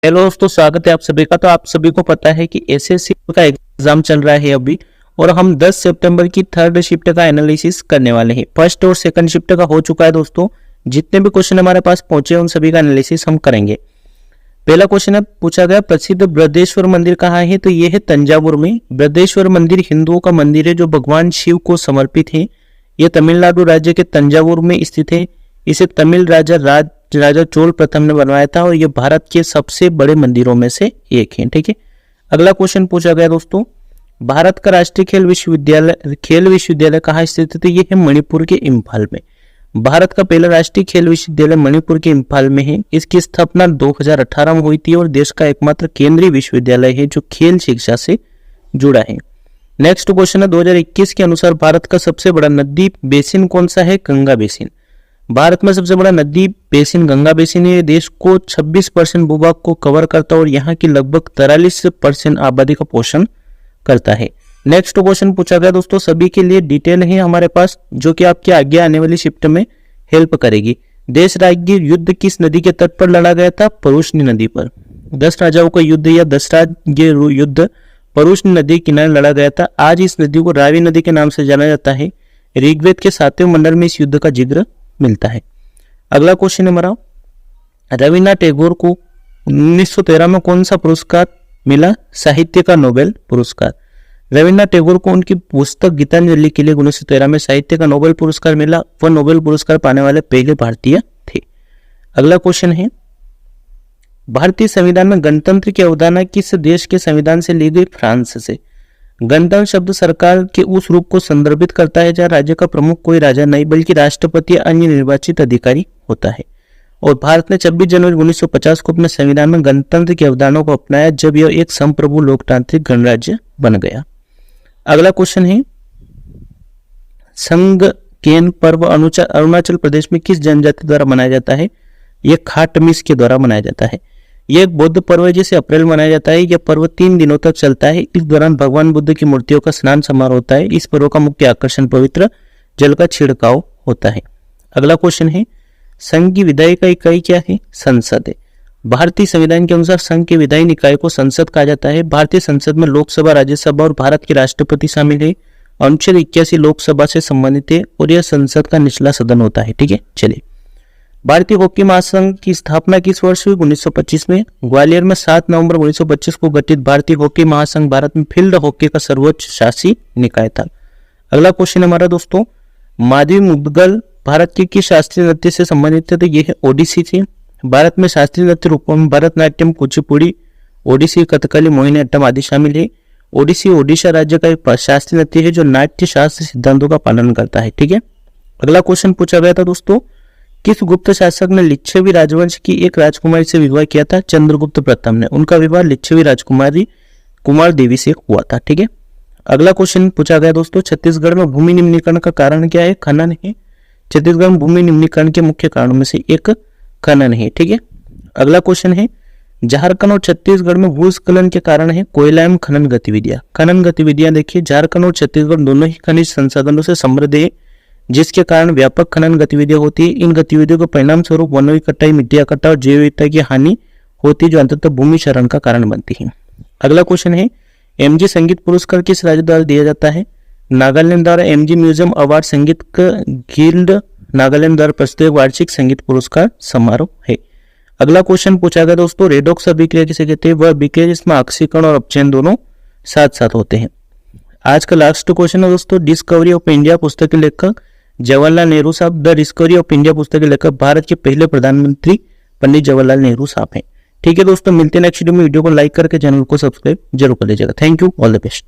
Hello दोस्तों, स्वागत है आप सभी का। तो आप सभी को पता है कि एसएससी का एग्जाम चल रहा है अभी, और हम 10 सितंबर की थर्ड शिफ्ट का एनालिसिस करने वाले हैं। फर्स्ट और सेकंड शिफ्ट का हो चुका है दोस्तों। जितने भी क्वेश्चन हमारे पास पहुंचे उन सभी का एनालिसिस हम करेंगे। पहला क्वेश्चन है, पूछा गया प्रसिद्ध बृहदेश्वर मंदिर कहाँ है? तो ये है तंजावुर में। बृहदेश्वर मंदिर हिंदुओं का मंदिर है जो भगवान शिव को समर्पित है। यह तमिलनाडु राज्य के तंजावुर में स्थित है। इसे तमिल राजा चोल प्रथम ने बनवाया था और यह भारत के सबसे बड़े मंदिरों में से एक है। ठीक है, अगला क्वेश्चन पूछा गया दोस्तों, भारत का राष्ट्रीय खेल विश्वविद्यालय कहाँ स्थित है? तो यह है मणिपुर के इम्फाल में। भारत का पहला राष्ट्रीय खेल विश्वविद्यालय मणिपुर के इम्फाल में है। इसकी स्थापना 2018 में हुई थी और देश का एकमात्र केंद्रीय विश्वविद्यालय है जो खेल शिक्षा से जुड़ा है। नेक्स्ट क्वेश्चन है, 2021 के अनुसार भारत का सबसे बड़ा नदी बेसिन कौन सा है? गंगा बेसिन। भारत में सबसे बड़ा नदी बेसिन गंगा बेसिन है। देश को 26% भूभाग को कवर करता है और यहाँ की लगभग 43% आबादी का पोषण करता है। नेक्स्ट क्वेश्चन पूछा गया दोस्तों, सभी के लिए डिटेल है हमारे पास जो कि आपके आगे आने वाली शिफ्ट में हेल्प करेगी। देश राज्य युद्ध किस नदी के तट पर लड़ा गया था? परुष्णी नदी पर। 10 राजाओं का युद्ध या 10 राज्य युद्ध परुष्णी नदी किनारे लड़ा गया था। आज इस नदी को रावी नदी के नाम से जाना जाता है। ऋग्वेद के 7वें मंडल में इस युद्ध का जिक्र मिलता है। अगला क्वेश्चन है हमारा, रविन्द्रनाथ टैगोर को 1913 में कौन सा पुरस्कार मिला? साहित्य का नोबेल पुरस्कार। रविन्द्रनाथ टैगोर को उनकी पुस्तक गीतांजलि के लिए 1913 में साहित्य का नोबेल पुरस्कार मिला। वह नोबेल पुरस्कार पाने वाले पहले भारतीय थे। अगला क्वेश्चन है, भारतीय संविधान में गणतंत्र की अवधारणा किस देश के संविधान से ली गई? फ्रांस से। गणतंत्र शब्द सरकार के उस रूप को संदर्भित करता है जहाँ राज्य का प्रमुख कोई राजा नहीं बल्कि राष्ट्रपति या अन्य निर्वाचित अधिकारी होता है। और भारत ने 26 जनवरी 1950 को अपने संविधान में गणतंत्र की अवधारणा को अपनाया जब यह एक संप्रभु लोकतांत्रिक गणराज्य बन गया। अगला क्वेश्चन है, संगकेन पर्व अरुणाचल प्रदेश में किस जनजाति द्वारा मनाया जाता है? यह खाटमीस के द्वारा मनाया जाता है। यह एक बौद्ध पर्व है जिसे अप्रैल मनाया जाता है। यह पर्व 3 दिनों तक चलता है। इस दौरान भगवान बुद्ध की मूर्तियों का स्नान समारोह होता है। इस पर्व का मुख्य आकर्षण पवित्र जल का छिड़काव होता है। अगला क्वेश्चन है, संघ की विधायी इकाई क्या है? संसद है। भारतीय संविधान के अनुसार संघ के विधायी निकाय को संसद कहा जाता है। भारतीय संसद में लोकसभा, राज्यसभा और भारत के राष्ट्रपति शामिल है। अनुच्छेद 81 लोकसभा से संबंधित है और यह संसद का निचला सदन होता है। ठीक है, चलिए, भारतीय हॉकी महासंघ की स्थापना किस वर्ष हुई? 1925 में। ग्वालियर में 7 नवंबर 1925 को गठित भारतीय हॉकी महासंघ भारत में फील्ड हॉकी का सर्वोच्च शासी निकाय था। अगला क्वेश्चन हमारा दोस्तों, माधवी मुद्गल भारत के किस शास्त्रीय नृत्य से संबंधित थे? तो यह है ओडिसी थी। भारत में शास्त्रीय नृत्य रूपों में भरतनाट्यम, कुचिपुड़ी, ओडिसी, कथकली, मोहिनीअट्टम आदि शामिल है। ओडिसी ओडिशा राज्य का एक शास्त्रीय नृत्य है जो नाट्य शास्त्र सिद्धांतों का पालन करता है। ठीक है, अगला क्वेश्चन पूछा गया था दोस्तों, किस गुप्त शासक ने लिच्छवी राजवंश की एक राजकुमारी से विवाह किया था? चंद्रगुप्त प्रथम ने। उनका विवाह लिच्छवी राजकुमारी कुमार देवी से हुआ था। ठीक है, अगला क्वेश्चन पूछा गया दोस्तों, छत्तीसगढ़ में भूमि निम्नीकरण का कारण क्या है? खनन है। छत्तीसगढ़ में भूमि निम्नीकरण के मुख्य कारणों में से एक खनन है। ठीक है, अगला क्वेश्चन है, झारखंड और छत्तीसगढ़ में भूस्खलन के कारण है कोयला एवं खनन गतिविधियां। खनन गतिविधियां देखिए, झारखंड और छत्तीसगढ़ दोनों ही खनिज संसाधनों से समृद्ध है जिसके कारण व्यापक खनन गतिविधियां होती है। इन गतिविधियों के परिणाम स्वरूप वनों की कटाई, मिट्टी का कटाव और जैव विविधता की हानि होती है जो अंततः भूमि क्षरण का कारण बनती है। अगला क्वेश्चन है, एमजी संगीत पुरस्कार किस राज्य द्वारा दिया जाता है? नागालैंड द्वारा एमजी म्यूजियम अवार्ड संगीत गिल्ड नागालैंड द्वारा प्रस्तुत वार्षिक संगीत पुरस्कार समारोह है। अगला क्वेश्चन पूछा गया दोस्तों, रेडॉक्स अभिक्रिया किसे कहते हैं? वह अभिक्रिया जिसमें ऑक्सीकरण और अपचयन दोनों साथ साथ होते हैं। आज का लास्ट क्वेश्चन है दोस्तों, डिस्कवरी ऑफ इंडिया पुस्तक के लेखक जवाहरलाल नेहरू साहब। द डिस्कवरी ऑफ इंडिया पुस्तक के लेखक भारत के पहले प्रधानमंत्री पंडित जवाहरलाल नेहरू साहब हैं। ठीक है दोस्तों, मिलते हैं नेक्स्ट वीडियो में। वीडियो को लाइक करके चैनल को सब्सक्राइब जरूर कर लीजिएगा। Thank you, all the best.